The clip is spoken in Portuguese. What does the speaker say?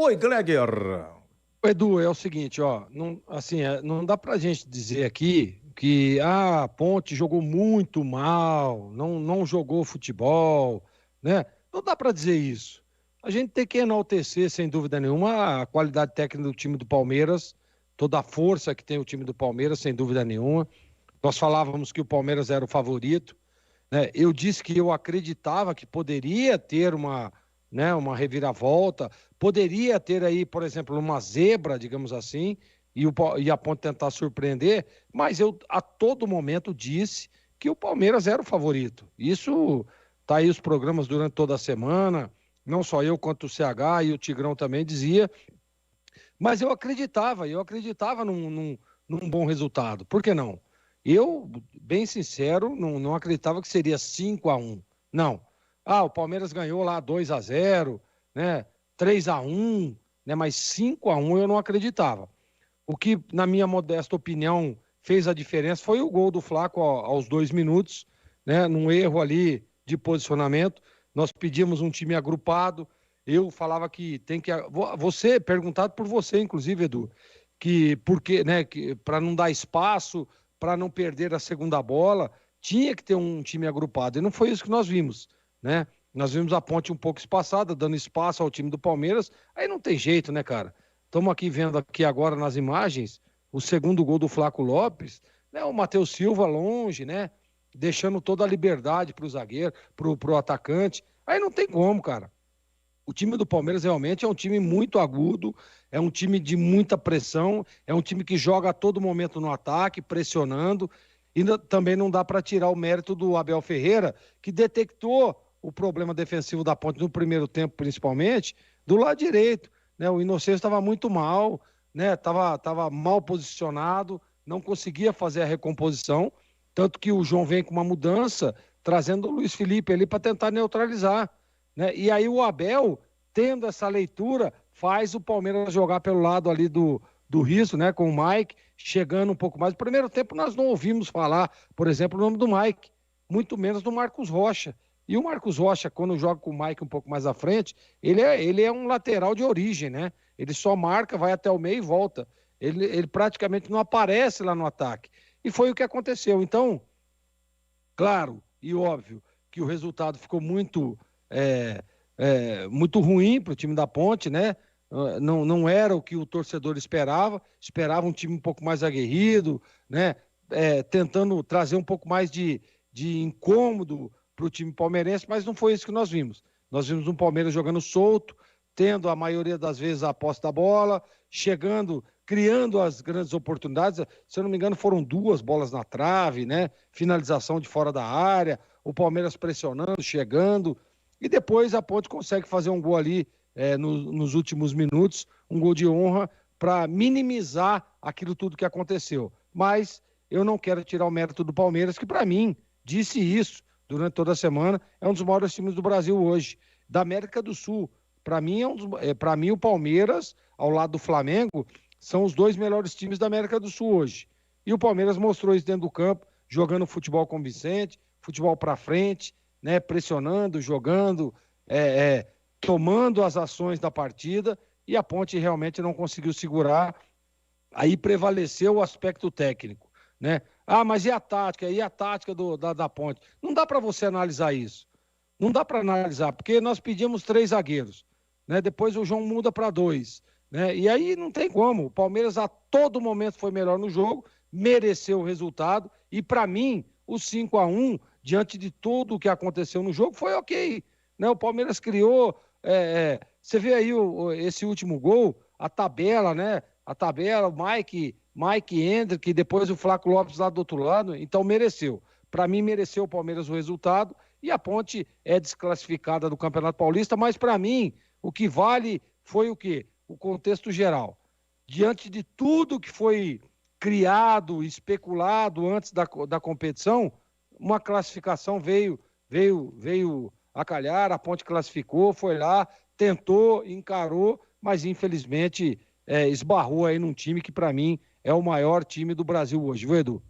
Oi, Gleger. Edu, é o seguinte, ó, não, assim, não dá pra gente dizer aqui que a Ponte jogou muito mal, não jogou futebol, né? Não dá pra dizer isso. A gente tem que enaltecer, sem dúvida nenhuma, a qualidade técnica do time do Palmeiras, toda a força que tem o time do Palmeiras, sem dúvida nenhuma. Nós falávamos que o Palmeiras era o favorito, né? Eu disse que eu acreditava que poderia ter uma reviravolta, poderia ter aí, por exemplo, uma zebra, digamos assim, e a Ponte tentar surpreender, mas eu a todo momento disse que o Palmeiras era o favorito. Isso tá aí os programas durante toda a semana, não só eu quanto o CH e o Tigrão também dizia, mas eu acreditava num bom resultado. Por que não? Eu, bem sincero, não acreditava que seria 5-1. Não. Ah, o Palmeiras ganhou lá 2-0, né? 3-1, né? Mas 5-1 eu não acreditava. O que, na minha modesta opinião, fez a diferença foi o gol do Flaco aos 2 minutos, né? Num erro ali de posicionamento. Nós pedimos um time agrupado. Eu falava que tem que. Você, perguntado por você, inclusive, Edu, que porque, né, que, para não dar espaço, para não perder a segunda bola, tinha que ter um time agrupado. E não foi isso que nós vimos, né? Nós vimos a Ponte um pouco espaçada, dando espaço ao time do Palmeiras. Aí não tem jeito, né, cara? Estamos aqui vendo aqui agora nas imagens o segundo gol do Flaco Lopes, né? O Matheus Silva longe, né? Deixando toda a liberdade para o zagueiro, para o atacante. Aí não tem como, cara. O time do Palmeiras realmente é um time muito agudo, é um time de muita pressão, é um time que joga a todo momento no ataque, pressionando. E também não dá para tirar o mérito do Abel Ferreira, que detectou o problema defensivo da Ponte no primeiro tempo, principalmente, do lado direito, né? O Inocêncio estava muito mal, né? Tava mal posicionado, não conseguia fazer a recomposição, tanto que o João vem com uma mudança, trazendo o Luiz Felipe ali para tentar neutralizar, né? E aí o Abel, tendo essa leitura, faz o Palmeiras jogar pelo lado ali do Riso, né? Com o Mike, chegando um pouco mais. No primeiro tempo nós não ouvimos falar, por exemplo, o nome do Mike, muito menos do Marcos Rocha. E o Marcos Rocha, quando joga com o Mike um pouco mais à frente, ele é um lateral de origem, né? Ele só marca, vai até o meio e volta. Ele praticamente não aparece lá no ataque. E foi o que aconteceu. Então, claro e óbvio que o resultado ficou é, muito ruim para o time da Ponte, né? Não era o que o torcedor esperava um time um pouco mais aguerrido, né? Tentando trazer um pouco mais de incômodo para o time palmeirense, mas não foi isso que nós vimos. Nós vimos um Palmeiras jogando solto, tendo a maioria das vezes a posse da bola, chegando, criando as grandes oportunidades. Se eu não me engano, foram 2 bolas na trave, né? Finalização de fora da área, o Palmeiras pressionando, chegando, e depois a Ponte consegue fazer um gol ali nos últimos minutos, um gol de honra para minimizar aquilo tudo que aconteceu. Mas eu não quero tirar o mérito do Palmeiras, que para mim, disse isso durante toda a semana, é um dos maiores times do Brasil hoje, da América do Sul. Para mim, para mim, o Palmeiras, ao lado do Flamengo, são os 2 melhores times da América do Sul hoje. E o Palmeiras mostrou isso dentro do campo, jogando futebol convincente, futebol para frente, né, pressionando, jogando, tomando as ações da partida, e a Ponte realmente não conseguiu segurar. Aí prevaleceu o aspecto técnico, né? Ah, mas e a tática? E a tática da Ponte? Não dá para você analisar isso. Não dá para analisar, porque nós pedimos 3 zagueiros, né? Depois o João muda para 2, né? E aí não tem como. O Palmeiras a todo momento foi melhor no jogo, mereceu o resultado, e para mim, o 5-1 diante de tudo o que aconteceu no jogo, foi ok, né? O Palmeiras criou, você vê aí esse último gol, a tabela, né? A tabela, o Mike Hendrick, depois o Flaco Lopes lá do outro lado, então mereceu. Para mim, mereceu o Palmeiras o resultado, e a Ponte é desclassificada do Campeonato Paulista, mas para mim, o que vale foi o quê? O contexto geral. Diante de tudo que foi criado, especulado antes da competição, uma classificação veio a calhar, a Ponte classificou, foi lá, tentou, encarou, mas infelizmente esbarrou aí num time que para mim é o maior time do Brasil hoje, viu, Edu?